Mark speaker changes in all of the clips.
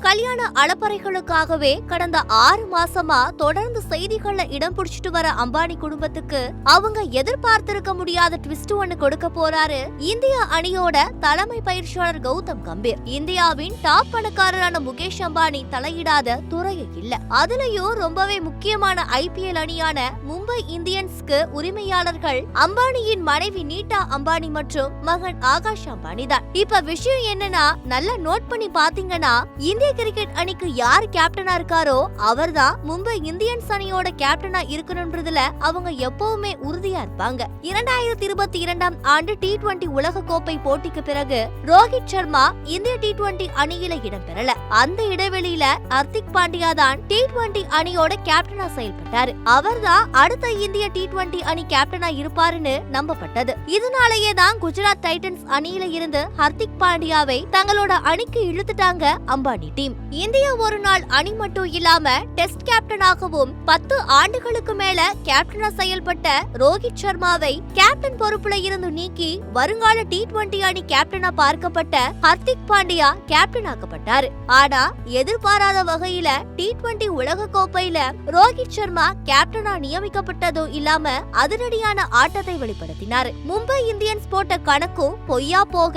Speaker 1: கல்யாண அலப்பறைகளுக்காகவே கடந்த 6 மாசமா தொடர்ந்து செய்திகள்ல இடம் பிடிச்சிட்டு வர அம்பானி குடும்பத்துக்கு அவங்க எதிர்பார்த்திருக்க முடியாத ட்விஸ்ட் ஒன்னு கொடுக்க போறாரு இந்திய அணியோட தலைமை பயிற்சியாளர் கௌதம் கம்பீர். இந்தியாவின் டாப் பணக்காரரான முகேஷ் அம்பானி தலையிடாத துறையே இல்ல. அதுலயும் ரொம்பவே முக்கியமான IPL அணியான மும்பை இந்தியன்ஸ்க்கு உரிமையாளர்கள் அம்பானியின் மனைவி நீட்டா அம்பானி மற்றும் மகன் ஆகாஷ் அம்பானி தான். இப்ப விஷயம் என்னன்னா, நல்லா நோட் பண்ணி பாத்தீங்கன்னா, இந்திய கிரிக்கெட் அணிக்கு யார் கேப்டனா இருக்காரோ அவர்தான் மும்பை இந்தியன்ஸ் அணியோட கேப்டனா இருக்கணும்ன்றதுல அவங்க எப்பவுமே உறுதியா இருப்பாங்க. 2022 ஆண்டு T20 உலக கோப்பை போட்டிக்கு பிறகு ரோஹித் சர்மா இந்திய T20 அணியில இடம்பெறல. அந்த இடைவெளியில ஹர்திக் பாண்டியா தான் T20 அணியோட கேப்டனா செயல்பட்டாரு. அவர்தான் அடுத்த இந்திய T20 அணி கேப்டனா இருப்பாருன்னு நம்பப்பட்டது. இதனாலேயே தான் குஜராத் டைட்டன்ஸ் அணியில இருந்து ஹர்திக் பாண்டியாவை தங்களோட அணிக்கு இழுத்துட்டாங்க அம்பானி டீம். இந்திய ஒரு நாள் அணி மட்டும் இல்லாம டெஸ்ட் கேப்டனாகவும் 10 ஆண்டுகளுக்கு மேல கேப்டனா செயல்பட்ட ரோஹித் சர்மாவை கேப்டன் பொறுப்புல இருந்து நீக்கி வருங்கால T20 அணி கேப்டனா பார்க்கப்பட்ட ஹர்திக் பாண்டியா கேப்டன் ஆக்கப்பட்டாரு. ஆனா எதிர்பாராத வகையில T20 உலக கோப்பையில ரோஹித் சர்மா கேப்டனா நியமிக்கப்பட்டதும் இல்லாம அதிரடியான ஆட்டத்தை வெளிப்படுத்தினார். மும்பை இந்தியன்ஸ் போட்ட கணக்கும் பொய்யா போக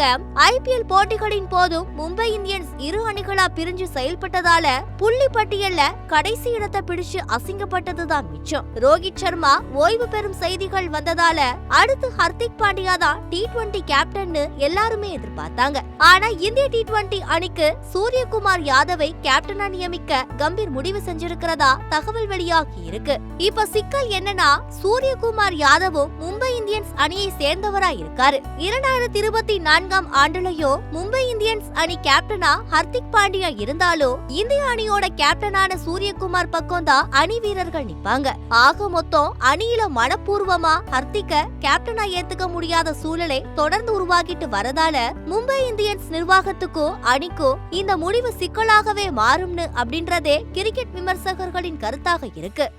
Speaker 1: IPL போட்டிகளின் போதும் மும்பை இந்தியன்ஸ் இரு அணிகளா பிரிஞ்சு செயல்பட்டதால புள்ளி பட்டியல்ல கடைசி இடத்தை பிடிச்சு அசிங்கப்பட்டதுதான் மிச்சம். ரோஹித் சர்மா ஓய்வு பெறும் செய்திகள் வந்ததால அடுத்து ஹர்திக் பாண்டியா தான் T20 கேப்டன்னு எல்லாருமே எதிர்பார்த்தாங்க. ஆனா இந்திய T20 அணிக்கு சூரியகுமார் யாதவை கேப்டனா நியமிக்க கம்பீர் முடிவு செஞ்சிருக்கிறதா தகவல் வெளியாகி இருக்கு. இப்ப சிக்கல் என்னன்னா, சூரியகுமார் யாதவும் மும்பை இந்தியன்ஸ் அணியை சேர்ந்தவரா இருக்காரு. 2024 ஆண்டுலயோ மும்பை இந்தியன்ஸ் அணி கேப்டனா ஹர்திக் பாண்டியா இருந்தாலும் இந்திய அணியோட கேப்டனான சூரியகுமார் பக்கம் தான் அணி வீரர்கள் நிப்பாங்க. ஆக மொத்தம் அணியில மனப்பூர்வமா ஹர்திக்க கேப்டனா ஏத்துக்க முடியாத சூழலை தொடர்ந்து உருவாக்கிட்டு வரதால மும்பை இந்தியன்ஸ் நிர்வாகத்துக்கும் அணிக்கும் இந்த முடிவு சிக்கலாகவே மாறும்னு அப்படின்றதே கிரிக்கெட் விமர்சகர்களின் கருத்தாக இருக்கு.